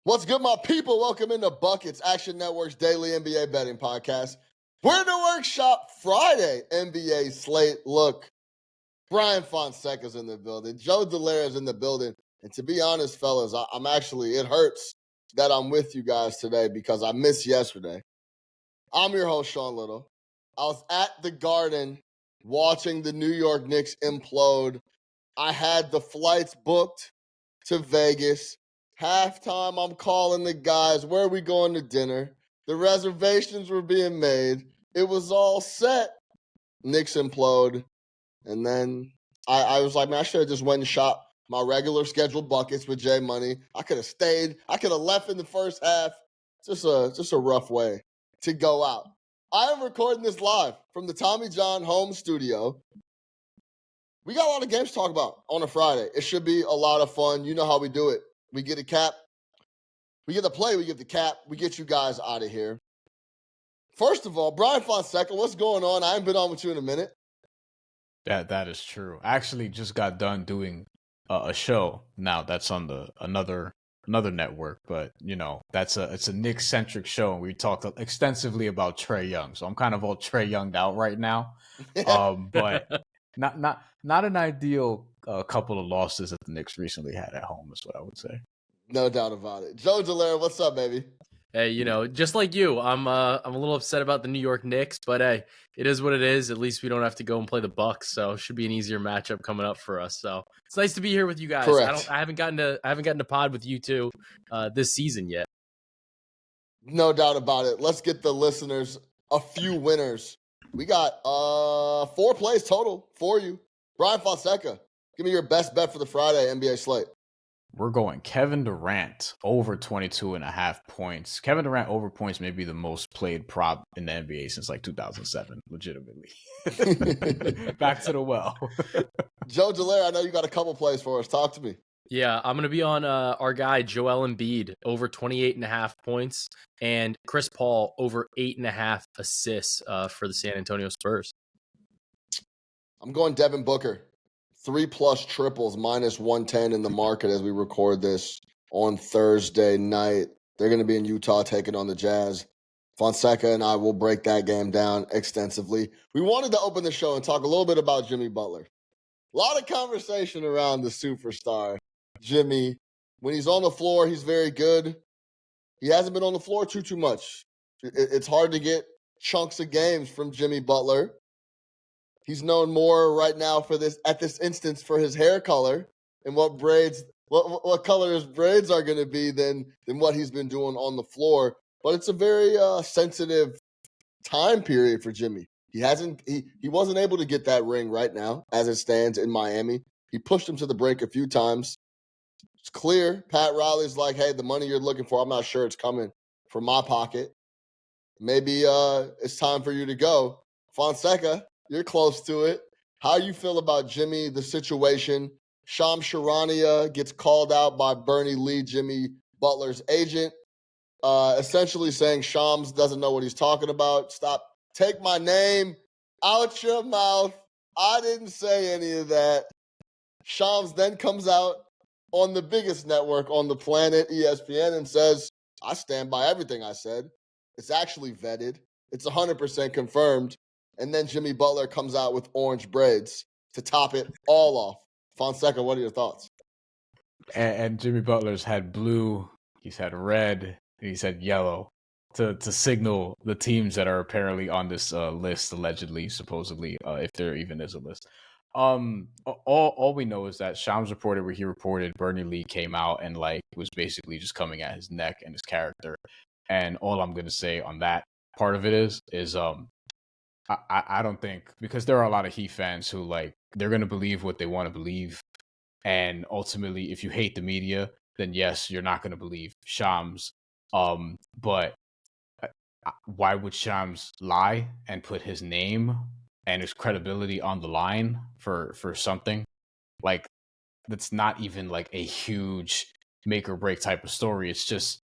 What's good, my people? Welcome into Buckets, Action Network's daily NBA betting podcast. We're in the workshop Friday, NBA slate. Look, Bryan Fonseca's in the building. Joe Dellera's in the building. And to be honest, fellas, it hurts that I'm with you guys today because I missed yesterday. I'm your host, Sean Little. I was at the Garden watching the New York Knicks implode. I had the flights booked to Vegas. Halftime, I'm calling the guys, where are we going to dinner? The reservations were being made. It was all set. Knicks implode. And then I was like, man, I should have just went and shot my regular scheduled buckets with J Money. I could have stayed. I could have left in the first half. Just a rough way to go out. I am recording this live from the Tommy John home studio. We got a lot of games to talk about on a Friday. It should be a lot of fun. You know how we do it. We get a cap. We get the play. We get the cap. We get you guys out of here. First of all, Bryan Fonseca, what's going on? I haven't been on with you in a minute. That is true. I actually just got done doing a show now that's on another network, but you know it's a Knicks centric show, and we talked extensively about Trae Young. So I'm kind of all Trae Younged out right now. But not an ideal couple of losses that the Knicks recently had at home is what I would say. No doubt about it. Joe Dellera, what's up, baby? Hey, just like you, I'm a little upset about the New York Knicks, but hey, it is what it is. At least we don't have to go and play the Bucks, so it should be an easier matchup coming up for us. So it's nice to be here with you guys. Correct. I haven't gotten to pod with you two this season yet. No doubt about it. Let's get the listeners a few winners. We got 4 plays total for you. Bryan Fonseca, give me your best bet for the Friday NBA slate. We're going Kevin Durant over 22.5 points. Kevin Durant over points may be the most played prop in the NBA since like 2007, legitimately. Back to the well. Joe Dellera, I know you got a couple plays for us. Talk to me. Yeah, I'm going to be on our guy Joel Embiid over 28.5 points and Chris Paul over 8.5 assists for the San Antonio Spurs. I'm going Devin Booker. 3+ triples, -110 in the market as we record this on Thursday night. They're going to be in Utah taking on the Jazz. Fonseca and I will break that game down extensively. We wanted to open the show and talk a little bit about Jimmy Butler. A lot of conversation around the superstar, Jimmy. When he's on the floor, he's very good. He hasn't been on the floor too much. It's hard to get chunks of games from Jimmy Butler. He's known more right now for this instance for his hair color and what color his braids are going to be than what he's been doing on the floor. But it's a very sensitive time period for Jimmy. He wasn't able to get that ring right now as it stands in Miami. He pushed him to the brink a few times. It's clear Pat Riley's like, hey, the money you're looking for, I'm not sure it's coming from my pocket. Maybe it's time for you to go. Fonseca, you're close to it. How you feel about Jimmy, the situation? Shams Charania gets called out by Bernie Lee, Jimmy Butler's agent, essentially saying Shams doesn't know what he's talking about. Stop. Take my name out your mouth. I didn't say any of that. Shams then comes out on the biggest network on the planet, ESPN, and says, I stand by everything I said. It's actually vetted. It's 100% confirmed. And then Jimmy Butler comes out with orange braids to top it all off. Fonseca, what are your thoughts? And Jimmy Butler's had blue, he's had red, and he's had yellow to signal the teams that are apparently on this list, allegedly, supposedly, if there even is a list. All we know is that Shams reported where he reported Bernie Lee came out and like was basically just coming at his neck and his character. And all I'm going to say on that part of it is I don't think, because there are a lot of Heat fans who like they're going to believe what they want to believe, and ultimately if you hate the media, then yes, you're not going to believe Shams. But why would Shams lie and put his name and his credibility on the line for something like that's not even like a huge make or break type of story? It's just,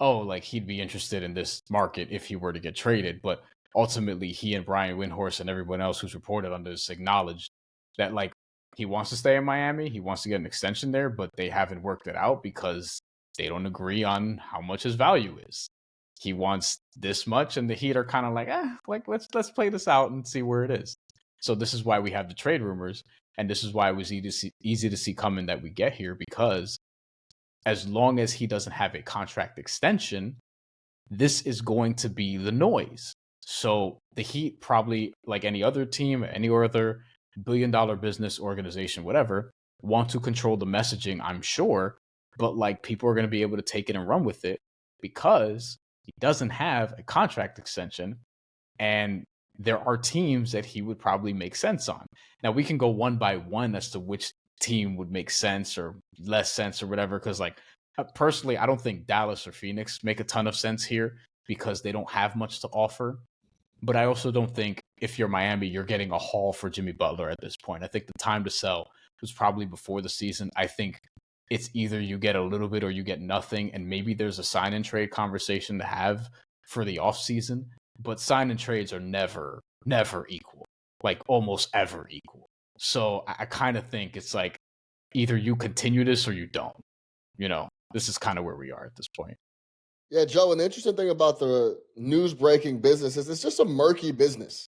oh, like he'd be interested in this market if he were to get traded. But ultimately, he and Brian Windhorst and everyone else who's reported on this acknowledged that like he wants to stay in Miami. He wants to get an extension there, but they haven't worked it out because they don't agree on how much his value is. He wants this much, and the Heat are kind of like, let's play this out and see where it is. So this is why we have the trade rumors, and this is why it was easy to see coming that we get here, because as long as he doesn't have a contract extension, this is going to be the noise. So the Heat, probably like any other team, any other billion-dollar business organization, whatever, want to control the messaging, I'm sure, but like people are going to be able to take it and run with it because he doesn't have a contract extension, and there are teams that he would probably make sense on. Now we can go one by one as to which team would make sense or less sense or whatever, because like personally, I don't think Dallas or Phoenix make a ton of sense here because they don't have much to offer. But I also don't think if you're Miami, you're getting a haul for Jimmy Butler at this point. I think the time to sell was probably before the season. I think it's either you get a little bit or you get nothing, and maybe there's a sign and trade conversation to have for the offseason. But sign and trades are never equal, like almost ever equal. So I kind of think it's like either you continue this or you don't. You know, this is kind of where we are at this point. Yeah, Joe, and the interesting thing about the news breaking business is it's just a murky business.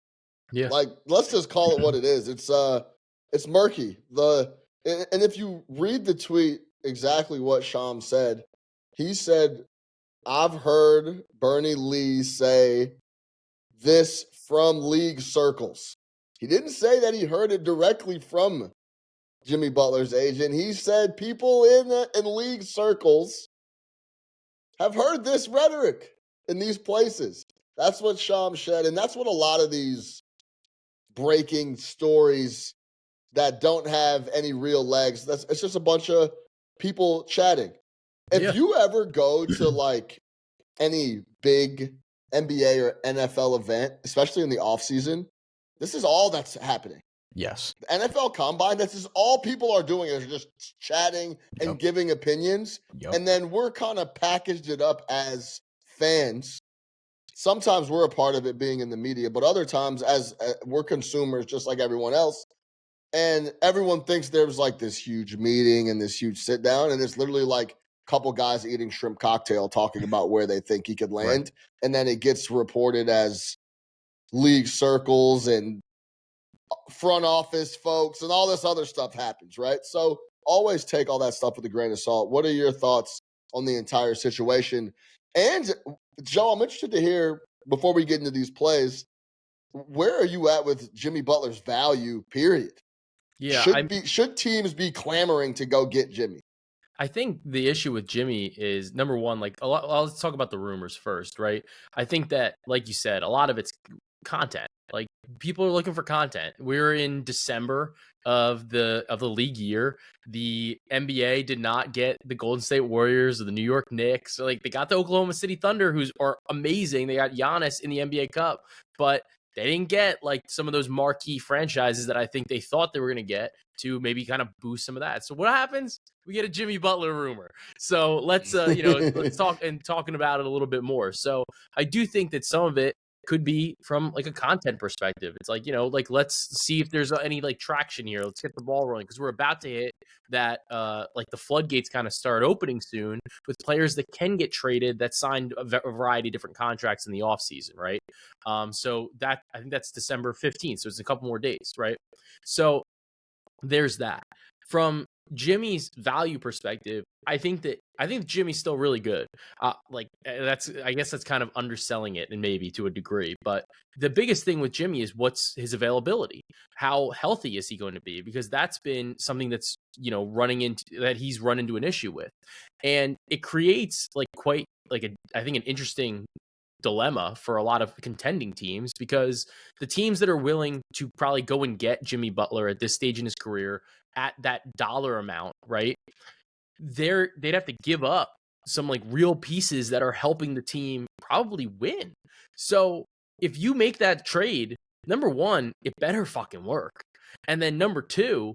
Yeah. Like, let's just call it what it is. It's murky. And if you read the tweet, exactly what Sham said, he said, I've heard Bernie Lee say this from league circles. He didn't say that he heard it directly from Jimmy Butler's agent. He said people in league circles have heard this rhetoric in these places. That's what Sham said, and that's what a lot of these breaking stories that don't have any real legs, it's just a bunch of people chatting. If you ever go to like any big NBA or NFL event, especially in the offseason, this is all that's happening. Yes. The NFL Combine, this is all people are doing is just chatting and giving opinions. And then we're kind of packaged it up as fans. Sometimes we're a part of it being in the media, but other times as we're consumers just like everyone else. And everyone thinks there's like this huge meeting and this huge sit down, and it's literally like a couple guys eating shrimp cocktail talking about where they think he could land. Right. And then it gets reported as league circles and front office folks and all this other stuff happens, right? So always take all that stuff with a grain of salt. What are your thoughts on the entire situation? And Joe, I'm interested to hear, before we get into these plays, where are you at with Jimmy Butler's value, period? Yeah, should teams be clamoring to go get Jimmy? I think the issue with Jimmy is, number one, like let's talk about the rumors first, right? I think that, like you said, a lot of it's content. Like people are looking for content. We're in December of the league year. The NBA did not get the Golden State Warriors or the New York Knicks. So, like, they got the Oklahoma City Thunder, who are amazing. They got Giannis in the NBA Cup, but they didn't get like some of those marquee franchises that I think they thought they were going to get to maybe kind of boost some of that. So what happens? We get a Jimmy Butler rumor. So let's let's talking about it a little bit more. So I do think that some of it could be from like a content perspective. It's like, like let's see if there's any like traction here. Let's get the ball rolling, because we're about to hit that like the floodgates kind of start opening soon with players that can get traded that signed a variety of different contracts in the offseason, right? So that, I think that's December 15th. So it's a couple more days, right? So there's that. From Jimmy's value perspective, I think Jimmy's still really good. I guess that's kind of underselling it, and maybe to a degree. But the biggest thing with Jimmy is what's his availability. How healthy is he going to be? Because that's been something that's he's run into an issue with, and it creates like quite like I think an interesting dilemma for a lot of contending teams, because the teams that are willing to probably go and get Jimmy Butler at this stage in his career at that dollar amount, right? They'd have to give up some like real pieces that are helping the team probably win. So if you make that trade, number one, it better fucking work. And then number two,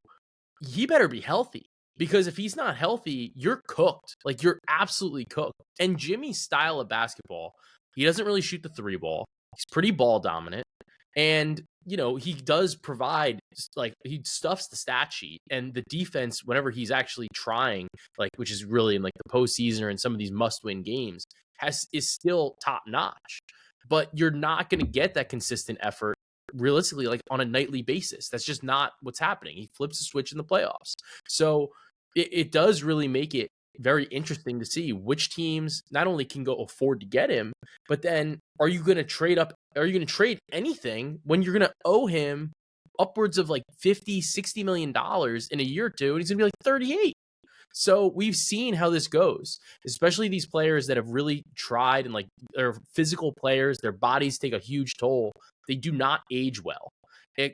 he better be healthy, because if he's not healthy, you're cooked. Like, you're absolutely cooked. And Jimmy's style of basketball, he doesn't really shoot the three ball. He's pretty ball dominant. And he does provide, like, he stuffs the stat sheet, and the defense, whenever he's actually trying, like, which is really in like the postseason or in some of these must-win games, is still top notch. But you're not going to get that consistent effort realistically, like on a nightly basis. That's just not what's happening. He flips the switch in the playoffs. So it does really make it very interesting to see which teams not only can go afford to get him, but then are you going to trade up? Are you going to trade anything when you're going to owe him upwards of like $50-60 million in a year or two, and he's going to be like 38? So we've seen how this goes, especially these players that have really tried, and like they're physical players, their bodies take a huge toll. They do not age well.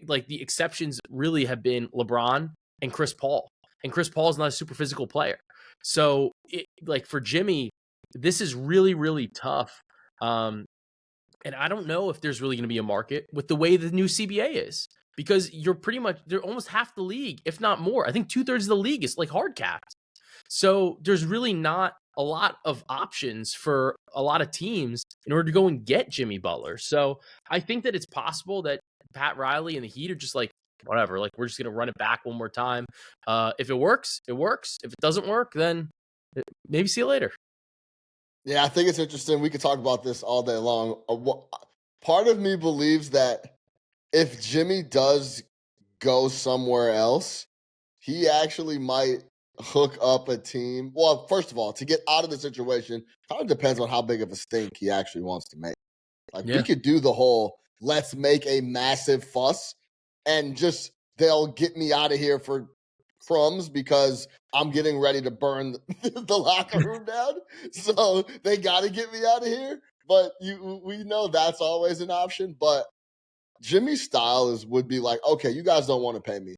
Like the exceptions really have been LeBron and Chris Paul. And Chris Paul is not a super physical player. So like for Jimmy, this is really, really tough. And I don't know if there's really going to be a market with the way the new CBA is, because they're almost half the league, if not more. I think 2/3 of the league is like hard capped. So there's really not a lot of options for a lot of teams in order to go and get Jimmy Butler. So I think that it's possible that Pat Riley and the Heat are just like, whatever, like we're just going to run it back one more time. If it works, it works. If it doesn't work, then maybe see you later. Yeah, I think it's interesting. We could talk about this all day long. Part of me believes that if Jimmy does go somewhere else, he actually might hook up a team. Well, first of all, to get out of the situation, kind of depends on how big of a stink he actually wants to make. Like, we could do the whole let's make a massive fuss and just they'll get me out of here for crumbs because I'm getting ready to burn the locker room down. So they got to get me out of here. But we know that's always an option. But Jimmy's style would be like, okay, you guys don't want to pay me.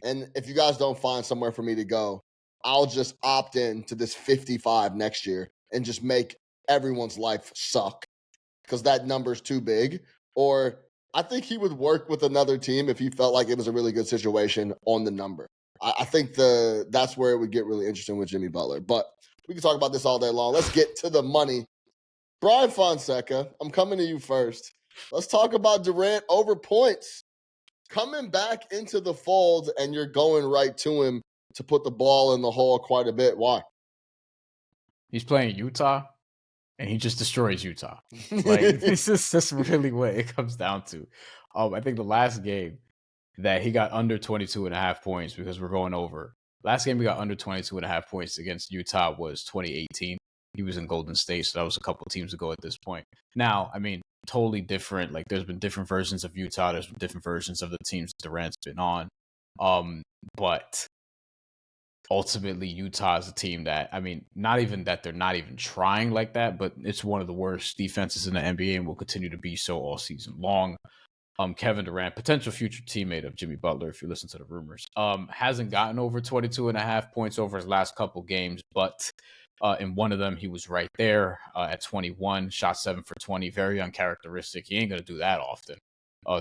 And if you guys don't find somewhere for me to go, I'll just opt in to this 55 next year and just make everyone's life suck because that number's too big. Or I think he would work with another team if he felt like it was a really good situation on the number. I think that's where it would get really interesting with Jimmy Butler. But we can talk about this all day long. Let's get to the money. Bryan Fonseca, I'm coming to you first. Let's talk about Durant over points. Coming back into the fold, and you're going right to him to put the ball in the hole quite a bit. Why? He's playing Utah, and he just destroys Utah. Like, this is just really what it comes down to. I think the last game that he got under 22.5 points, because we're going over. Last game we got under 22.5 points against Utah was 2018. He was in Golden State, so that was a couple teams ago at this point. Now, I mean, totally different. Like, there's been different versions of Utah. There's been different versions of the teams Durant's been on. But ultimately, Utah is a team that, I mean, not even that they're not even trying like that, but it's one of the worst defenses in the NBA and will continue to be so all season long. Kevin Durant, potential future teammate of Jimmy Butler, if you listen to the rumors, hasn't gotten over 22.5 points over his last couple games, but in one of them, he was right there at 21, shot 7 for 20, very uncharacteristic. He ain't going to do that often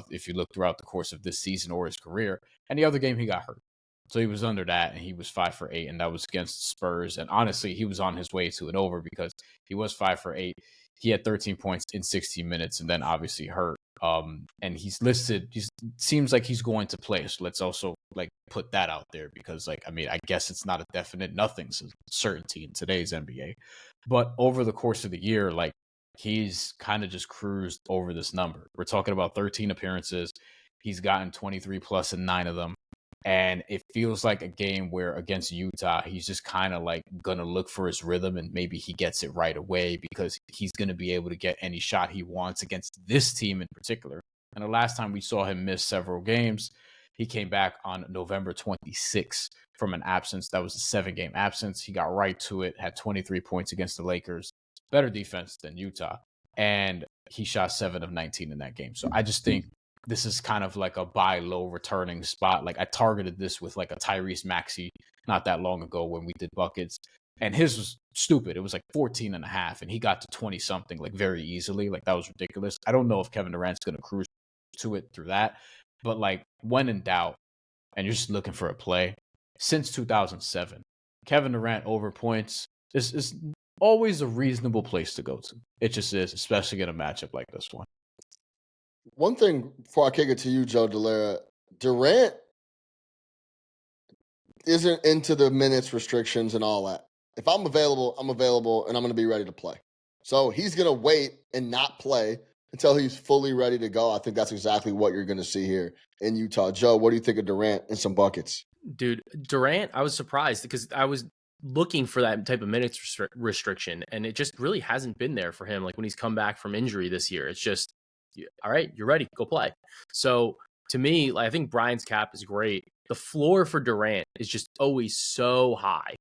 if you look throughout the course of this season or his career. And the other game, he got hurt. So he was under that, and he was 5 for 8, and that was against the Spurs. And honestly, he was on his way to an over because he was 5 for 8. He had 13 points in 16 minutes and then obviously hurt. And he's listed, seems like he's going to play. So let's also like put that out there because, like, I mean, I guess it's not a definite nothing's a certainty in today's NBA. But over the course of the year, like, he's kind of just cruised over this number. We're talking about 13 appearances. He's gotten 23 plus in 9 of them. And it feels like a game where against Utah, he's just kind of like going to look for his rhythm and maybe he gets it right away because he's going to be able to get any shot he wants against this team in particular. And the last time we saw him miss several games, he came back on November 26th from an absence. That was a 7-game absence. He got right to it, had 23 points against the Lakers, better defense than Utah. And he shot 7 of 19 in that game. So I just think this is kind of like a buy low returning spot. Like, I targeted this with like a Tyrese Maxey not that long ago when we did buckets, and his was stupid. It was like 14.5 and he got to 20 something like very easily. Like, that was ridiculous. I don't know if Kevin Durant's going to cruise to it through that, but like, when in doubt and you're just looking for a play, since 2007, Kevin Durant over points is always a reasonable place to go to. It just is, especially in a matchup like this one. One thing before I kick it to you, Joe Dellera, Durant isn't into the minutes restrictions and all that. If I'm available, and I'm going to be ready to play. So he's going to wait and not play until he's fully ready to go. I think that's exactly what you're going to see here in Utah. Joe, what do you think of Durant and some buckets? Dude, Durant, I was surprised because I was looking for that type of minutes restriction, and it just really hasn't been there for him. Like when he's come back from injury this year, it's just, all right, you're ready, go play. So to me, like, I think Brian's cap is great. The floor for Durant is just always so high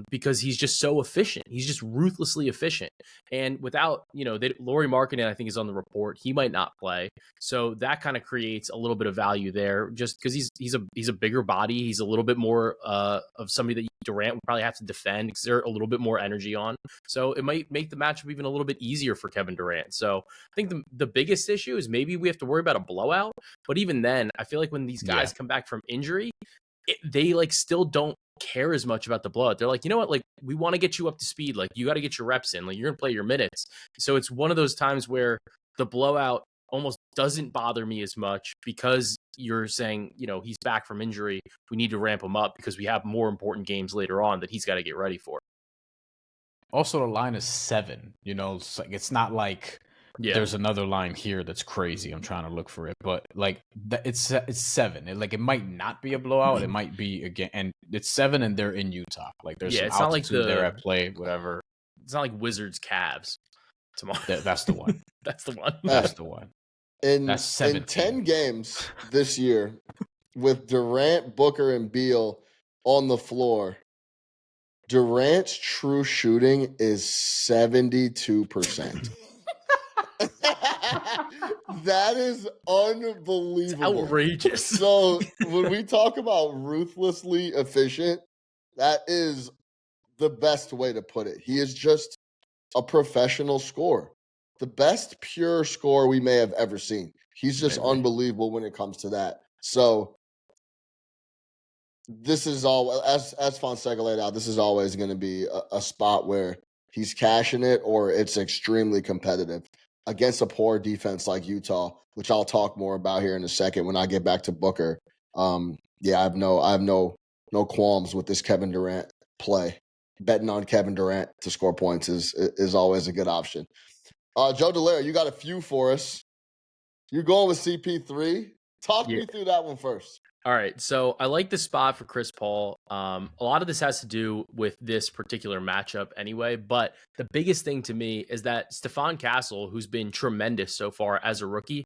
because he's just so efficient. He's just ruthlessly efficient. And without, Lauri Markkanen, I think, is on the report. He might not play. So that kind of creates a little bit of value there just because he's a bigger body. He's a little bit more of somebody that Durant would probably have to defend because they're a little bit more energy on. So it might make the matchup even a little bit easier for Kevin Durant. So I think the biggest issue is maybe we have to worry about a blowout. But even then, I feel like when these guys come back from injury, they like still don't care as much about the blowout. They're like, you know what? Like, we want to get you up to speed. Like, you got to get your reps in. Like, you're going to play your minutes. So it's one of those times where the blowout almost doesn't bother me as much because you're saying, he's back from injury. We need to ramp him up because we have more important games later on that he's got to get ready for. Also, the line is 7. It's not like there's another line here that's crazy. I'm trying to look for it, but like it's 7. It might not be a blowout. It might be again, and it's 7, and they're in Utah. Like there's some it's not like there at play, whatever. It's not like Wizards Cavs tomorrow. That's the one. That's the one. That's the one. That's in 10 games this year, with Durant, Booker, and Beal on the floor, Durant's true shooting is 72%. That is unbelievable. It's outrageous. So when we talk about ruthlessly efficient, that is the best way to put it. He is just a professional scorer. The best pure scorer we may have ever seen. He's just unbelievable when it comes to that. So this is all, as Fonseca laid out, this is always going to be a spot where he's cashing it or it's extremely competitive against a poor defense like Utah, which I'll talk more about here in a second when I get back to Booker. I have no qualms with this Kevin Durant play. Betting on Kevin Durant to score points is always a good option. Joe Dellera, you got a few for us. You're going with CP3. Talk me through that one first. All right, so I like the spot for Chris Paul. A lot of this has to do with this particular matchup anyway, but the biggest thing to me is that Stephon Castle, who's been tremendous so far as a rookie,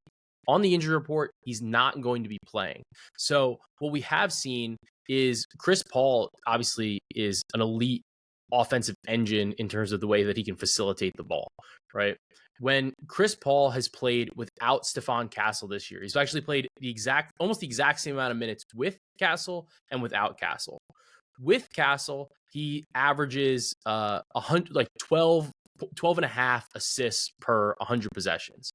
on the injury report, he's not going to be playing. So what we have seen is Chris Paul obviously is an elite offensive engine in terms of the way that he can facilitate the ball, right? When Chris Paul has played without Stephon Castle this year, he's actually played almost the exact same amount of minutes with Castle and without Castle. With Castle, he averages 12 and a half assists per 100 possessions.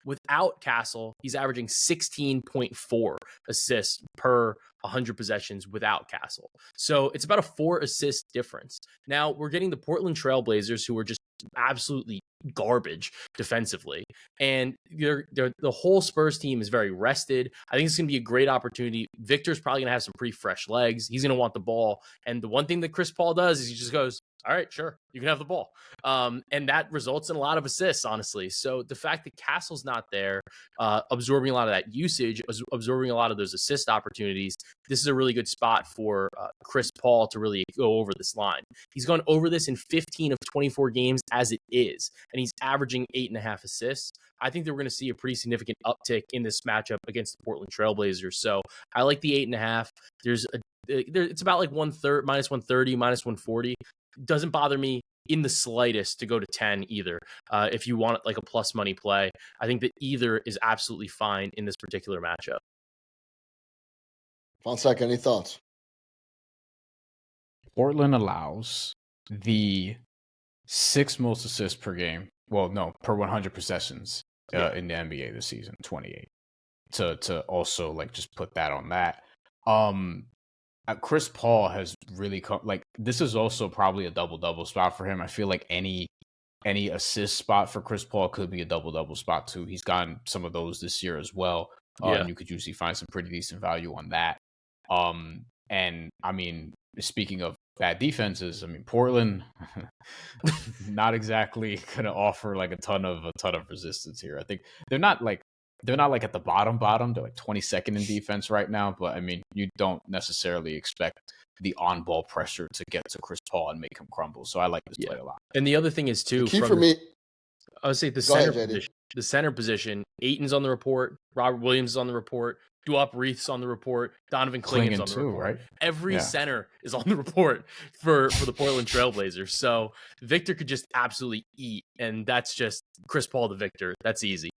Without Castle, he's averaging 16.4 assists per 100 possessions without Castle. So it's about a 4 assist difference. Now we're getting the Portland Trailblazers, who are just absolutely garbage defensively, and the whole Spurs team is very rested. I think it's going to be a great opportunity. Victor's probably going to have some pretty fresh legs. He's going to want the ball, and the one thing that Chris Paul does is he just goes, all right, sure, you can have the ball. And that results in a lot of assists, honestly. So the fact that Castle's not there, absorbing a lot of that usage, absorbing a lot of those assist opportunities, this is a really good spot for Chris Paul to really go over this line. He's gone over this in 15 of 24 games as it is, and he's averaging 8.5 assists. I think that we're going to see a pretty significant uptick in this matchup against the Portland Trailblazers. So I like the 8.5. It's about like -130, -140. Doesn't bother me in the slightest to go to 10 either. If you want like a plus money play, I think that either is absolutely fine in this particular matchup. Fonseca, any thoughts? Portland allows the 6th most assists per game. Well, no, per 100 possessions in the NBA this season, 28. To also like just put that on that. Chris Paul has really come, like, this is also probably a double-double spot for him. I feel like any any assist spot for Chris Paul could be a double-double spot too. He's gotten some of those this year as well. Yeah. And you could usually find some pretty decent value on that. And I mean, speaking of bad defenses, I mean, Portland, not exactly gonna offer like a ton of resistance here. I think they're not like at the bottom. They're like 22nd in defense right now. But I mean, you don't necessarily expect the on-ball pressure to get to Chris Paul and make him crumble. So I like this play a lot. And the other thing is too, the key for me, I would say the Go center ahead, JD. position. The center position. Aiton's on the report. Robert Williams is on the report. Duop Reith's on the report. Donovan Klingen's on the report. Right? Every center is on the report for the Portland Trailblazers. So Victor could just absolutely eat, and that's just Chris Paul to Victor. That's easy.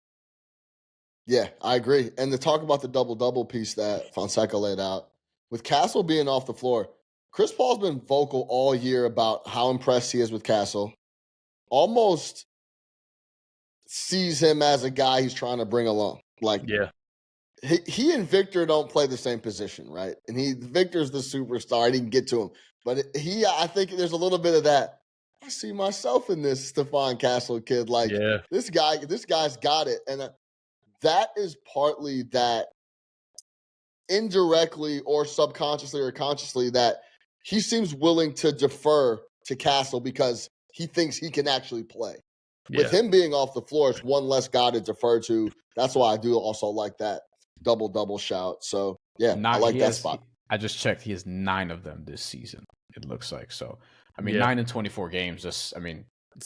Yeah, I agree. And to talk about the double-double piece that Fonseca laid out, with Castle being off the floor, Chris Paul's been vocal all year about how impressed he is with Castle. Almost sees him as a guy he's trying to bring along. Like, he and Victor don't play the same position, right? And Victor's the superstar. I didn't get to him. But I think there's a little bit of that. I see myself in this Stephon Castle kid. Like, this guy's got it. And that is partly that indirectly or subconsciously or consciously that he seems willing to defer to Castle because he thinks he can actually play. With him being off the floor, it's one less guy to defer to. That's why I do also like that double-double shout. So, I like that spot. I just checked. He has 9 of them this season, it looks like. So, I mean, 9 in 24 games. It's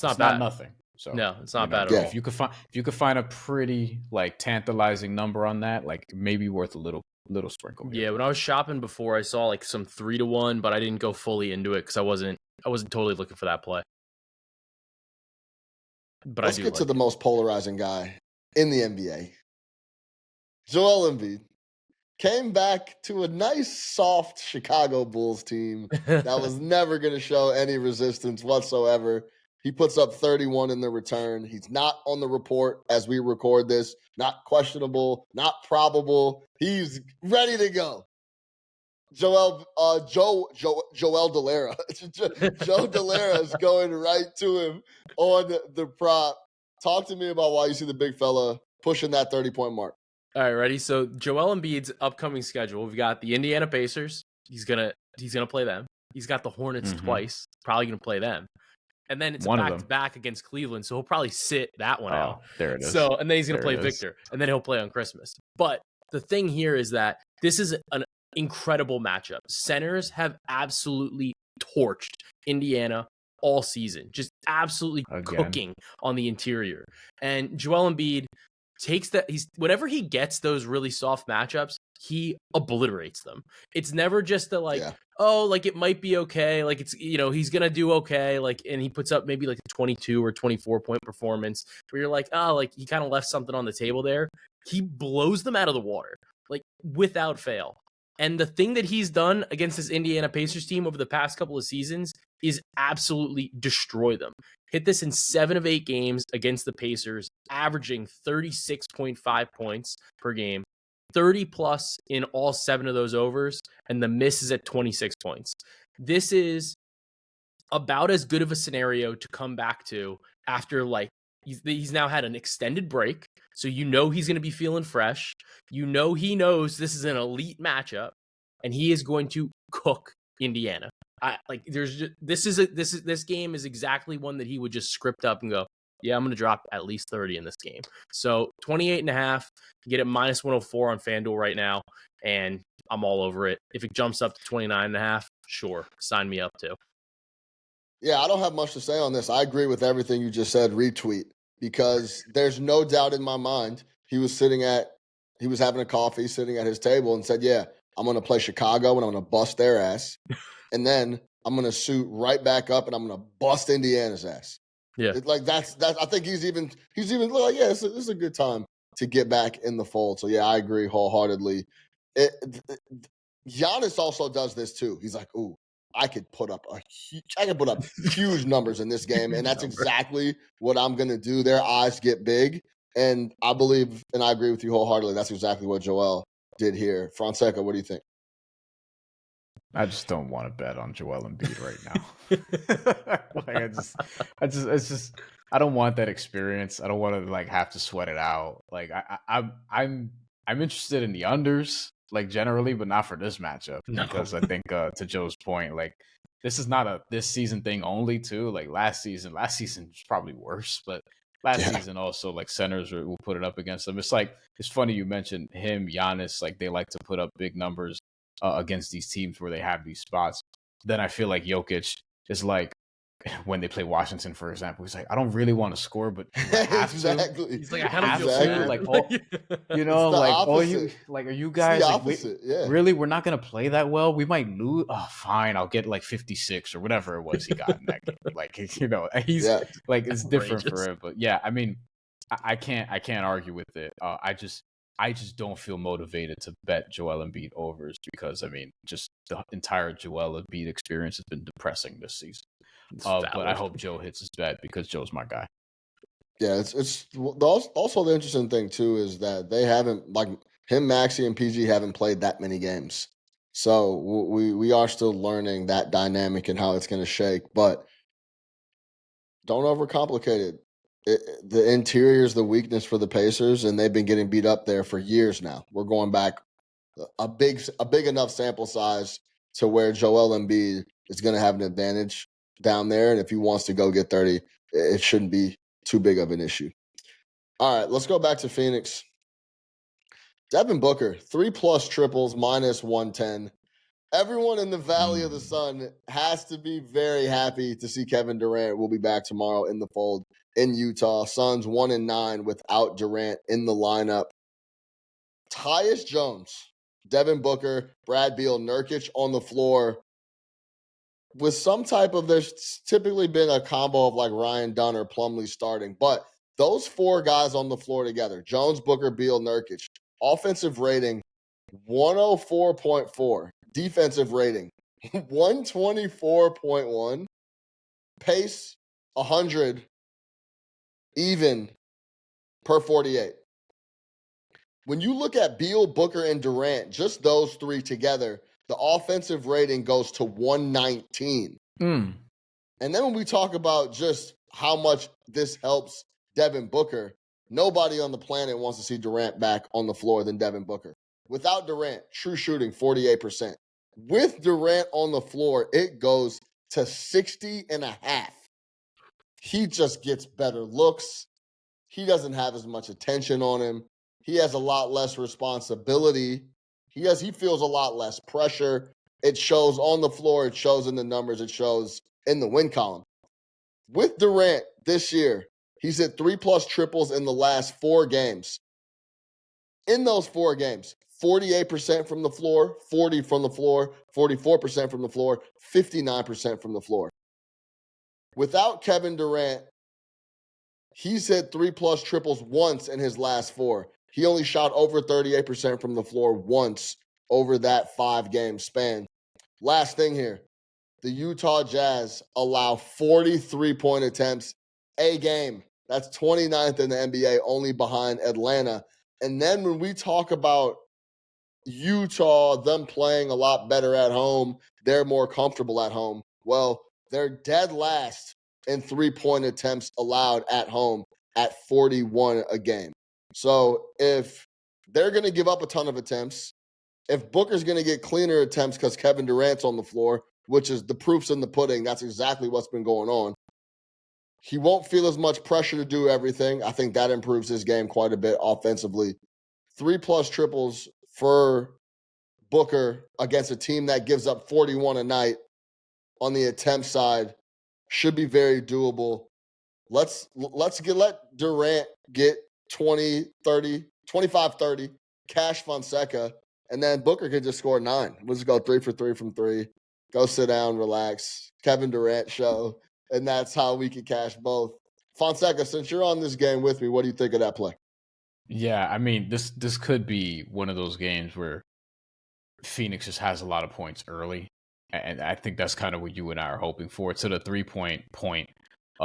not bad. Nothing. So no, it's not bad at all. If you could find a pretty like tantalizing number on that, like maybe worth a little sprinkle. Yeah, when I was shopping before, I saw like some 3-1, but I didn't go fully into it because I wasn't totally looking for that play. But let's get to the most polarizing guy in the NBA. Joel Embiid came back to a nice, soft Chicago Bulls team that was never going to show any resistance whatsoever. He puts up 31 in the return. He's not on the report as we record this. Not questionable, not probable. He's ready to go. Joel Dellera. Joe Dellera is going right to him on the prop. Talk to me about why you see the big fella pushing that 30-point mark. All right, ready? So Joel Embiid's upcoming schedule. We've got the Indiana Pacers. He's gonna play them. He's got the Hornets twice. Probably gonna play them. And then it's a back-to-back against Cleveland, so he'll probably sit that one out. There it is. So, and then he's gonna play Victor, and then he'll play on Christmas. But the thing here is that this is an incredible matchup. Centers have absolutely torched Indiana all season, just absolutely cooking on the interior. And Joel Embiid takes that. Whenever he gets those really soft matchups, he obliterates them. It's never just it might be okay. Like he's gonna do okay. Like, and he puts up maybe like a 22 or 24 point performance where you're like, he kind of left something on the table there. He blows them out of the water, like without fail. And the thing that he's done against this Indiana Pacers team over the past couple of seasons is absolutely destroy them. Hit this in 7 of 8 games against the Pacers, averaging 36.5 points per game, 30 plus in all 7 of those overs, and the miss is at 26 points. This is about as good of a scenario to come back to after he's now had an extended break. So he's going to be feeling fresh. He knows this is an elite matchup, and he is going to cook Indiana. This game is exactly one that he would just script up and go, I'm going to drop at least 30 in this game. So 28.5, you get it minus 104 on FanDuel right now, and I'm all over it. If it jumps up to 29.5, sure, sign me up too. Yeah, I don't have much to say on this. I agree with everything you just said. Retweet. Because there's no doubt in my mind he was having a coffee, sitting at his table, and said, I'm going to play Chicago and I'm going to bust their ass. And then I'm going to suit right back up and I'm going to bust Indiana's ass. Yeah. That's I think he's even like, this is a good time to get back in the fold. So I agree wholeheartedly. Giannis also does this too. He's like, ooh, I could put up huge numbers in this game, and that's exactly what I'm going to do. Their eyes get big, and I believe, and I agree with you wholeheartedly, that's exactly what Joel did here. Fonseca, what do you think? I just don't want to bet on Joel Embiid right now. I don't want that experience. I don't want to like have to sweat it out. Like I'm interested in the unders, like generally, but not for this matchup No. because I think to Joe's point, like this is not a this season thing only too. Like last season was probably worse, but last Yeah. season also like centers will put it up against them. It's like it's funny you mentioned him, Giannis, like they like to put up big numbers against these teams where they have these spots. Then I feel like Jokic is like when they play Washington, for example, he's like, I don't really want to score, but do I have to? Exactly. He's like, I kind of feel Have to? sad. Like, all, you know, the like, all you, opposite. like, are you It's guys the like, wait, opposite. Yeah. really? We're not gonna play that well. We might lose. Oh, fine. I'll get like 56 or whatever it was he got in that game. Like, you know, he's Yeah. like, it's different for Outrageous. it. But yeah, I mean, I can't argue with it. I just don't feel motivated to bet Joel Embiid overs because I mean, just the entire Joel Embiid experience has been depressing this season. But I hope Joe hits his bet because Joe's my guy. Yeah, it's also the interesting thing too is that they haven't like him, Maxey, and PG haven't played that many games, so we are still learning that dynamic and how it's going to shake. But don't overcomplicate it. The interior is the weakness for the Pacers, and they've been getting beat up there for years now. We're going back a big enough sample size to where Joel Embiid is going to have an advantage down there, and if he wants to go get 30, it shouldn't be too big of an issue. All right, let's go back to Phoenix. Devin Booker, 3+ triples, minus 110. Everyone in the Valley of the Sun has to be very happy to see Kevin Durant will be back tomorrow in the fold in Utah. Suns 1-9 without Durant in the lineup. Tyus Jones, Devin Booker, Brad Beal, Nurkic on the floor with some type of, there's typically been a combo of like Ryan Dunn or Plumlee starting, but those four guys on the floor together, Jones, Booker, Beal, Nurkic, offensive rating 104.4, defensive rating 124.1, pace 100, even per 48. When you look at Beal, Booker, and Durant, just those three together, the offensive rating goes to 119. And then when we talk about just how much this helps Devin Booker, nobody on the planet wants to see Durant back on the floor than Devin Booker. Without Durant, true shooting, 48%. With Durant on the floor, it goes to 60.5. He just gets better looks. He doesn't have as much attention on him. He has a lot less responsibility. He feels a lot less pressure. It shows on the floor. It shows in the numbers. It shows in the win column. With Durant this year, he's hit 3+ triples in the last 4 games. In those 4 games, 48% from the floor, 40 from the floor, 44% from the floor, 59% from the floor. Without Kevin Durant, he's hit 3+ triples once in his last 4. He only shot over 38% from the floor once over that 5-game span. Last thing here, the Utah Jazz allow 43-point attempts a game. That's 29th in the NBA, only behind Atlanta. And then when we talk about Utah, them playing a lot better at home, they're more comfortable at home. Well, they're dead last in 3-point attempts allowed at home at 41 a game. So if they're going to give up a ton of attempts, if Booker's going to get cleaner attempts because Kevin Durant's on the floor, which is the proof's in the pudding, that's exactly what's been going on. He won't feel as much pressure to do everything. I think that improves his game quite a bit offensively. 3+ triples for Booker against a team that gives up 41 a night on the attempt side should be very doable. Let Durant get 20, 30, 25, 30, cash Fonseca, and then Booker could just score 9. We'll just go 3 for 3 from 3. Go sit down, relax. Kevin Durant show, and that's how we can cash both. Fonseca, since you're on this game with me, what do you think of that play? Yeah, I mean, this could be one of those games where Phoenix just has a lot of points early, and I think that's kind of what you and I are hoping for. To the 3-point,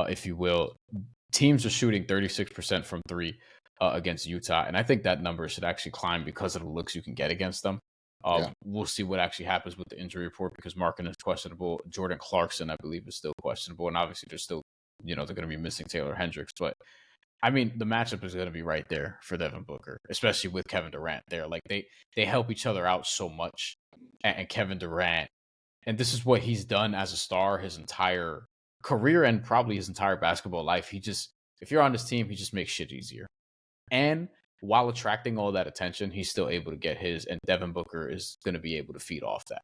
if you will, teams are shooting 36% from 3 against Utah, and I think that number should actually climb because of the looks you can get against them. We'll see what actually happens with the injury report because Markin is questionable. Jordan Clarkson, I believe, is still questionable, and obviously there's still they're going to be missing Taylor Hendricks. But I mean, the matchup is going to be right there for Devin Booker, especially with Kevin Durant there. Like they help each other out so much. And Kevin Durant, and this is what he's done as a star his entire career and probably his entire basketball life. If you're on this team, he just makes shit easier. And while attracting all that attention, he's still able to get his, and Devin Booker is going to be able to feed off that.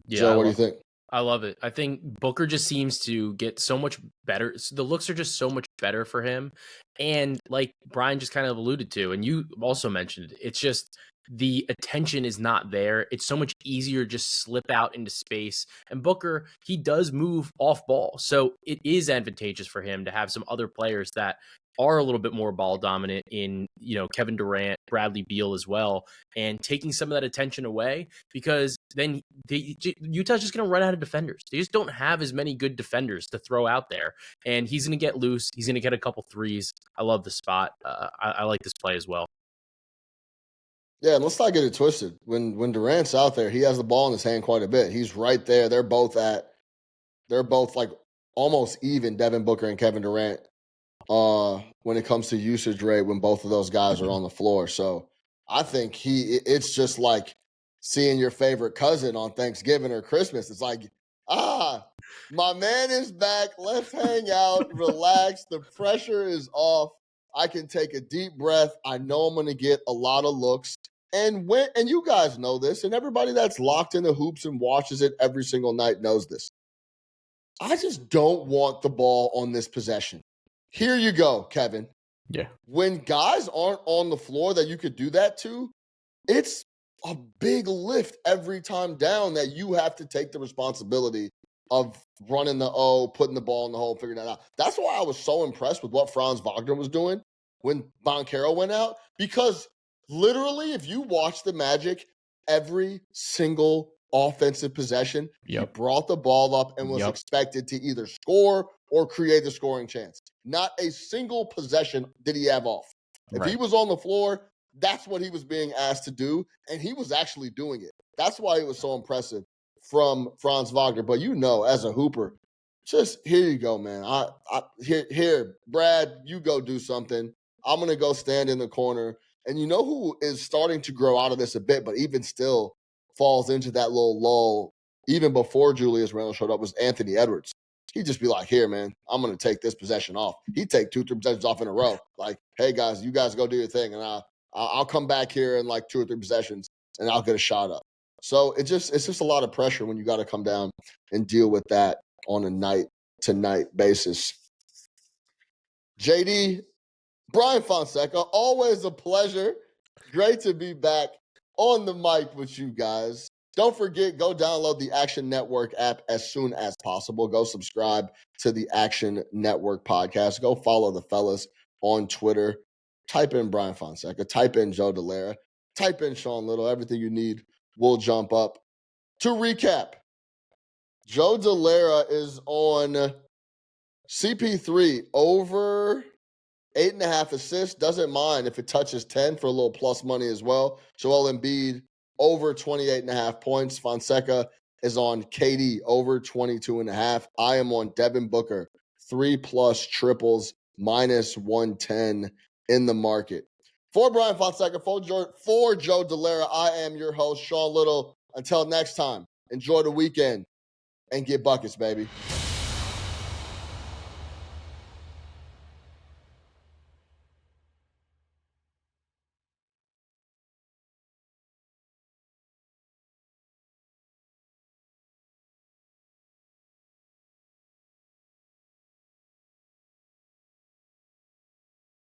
Yeah, Joe, what do you think? I love it. I think Booker just seems to get so much better. The looks are just so much better for him. And like Brian just kind of alluded to, and you also mentioned it, it's just the attention is not there. It's so much easier to just slip out into space. And Booker, he does move off ball. So it is advantageous for him to have some other players that are a little bit more ball dominant in, Kevin Durant, Bradley Beal as well, and taking some of that attention away, because then Utah's just going to run out of defenders. They just don't have as many good defenders to throw out there, and he's going to get loose. He's going to get a couple threes. I love the spot. I like this play as well. Yeah, and let's not get it twisted. When Durant's out there, he has the ball in his hand quite a bit. He's right there. They're both like almost even, Devin Booker and Kevin Durant, when it comes to usage rate when both of those guys are on the floor. So I think it's just like seeing your favorite cousin on Thanksgiving or Christmas. It's like, my man is back. Let's hang out, relax. The pressure is off. I can take a deep breath. I know I'm going to get a lot of looks. And you guys know this, and everybody that's locked into hoops and watches it every single night knows this. I just don't want the ball on this possession. Here you go, Kevin. Yeah. When guys aren't on the floor that you could do that to, it's a big lift every time down that you have to take the responsibility of running the O, putting the ball in the hole, figuring that out. That's why I was so impressed with what Franz Wagner was doing when Banchero went out, because literally, if you watch the Magic, every single offensive possession, he brought the ball up and was expected to either score or create a scoring chance. Not a single possession did he have off. If he was on the floor, that's what he was being asked to do, and he was actually doing it. That's why it was so impressive from Franz Wagner. But as a hooper, just here you go, man. Here, Brad, you go do something. I'm going to go stand in the corner. And you know who is starting to grow out of this a bit, but even still falls into that little lull even before Julius Randle showed up, was Anthony Edwards. He'd just be like, here, man, I'm going to take this possession off. He'd take 2-3 possessions off in a row. Like, hey, guys, you guys go do your thing, and I'll come back here in like 2 or 3 possessions, and I'll get a shot up. So it's just a lot of pressure when you got to come down and deal with that on a night-to-night basis. JD, Bryan Fonseca, always a pleasure. Great to be back on the mic with you guys. Don't forget, go download the Action Network app as soon as possible. Go subscribe to the Action Network podcast. Go follow the fellas on Twitter. Type in Bryan Fonseca. Type in Joe Dellera. Type in Sean Little. Everything you need will jump up. To recap, Joe Dellera is on CP3 over 8.5 assists. Doesn't mind if it touches 10 for a little plus money as well. Joel Embiid over 28.5 points. Fonseca is on KD over 22.5. I am on Devin Booker 3+ triples -110 in the market. For Bryan Fonseca, for Joe Dellera, I am your host, Sean Little. Until next time, enjoy the weekend and get buckets, baby.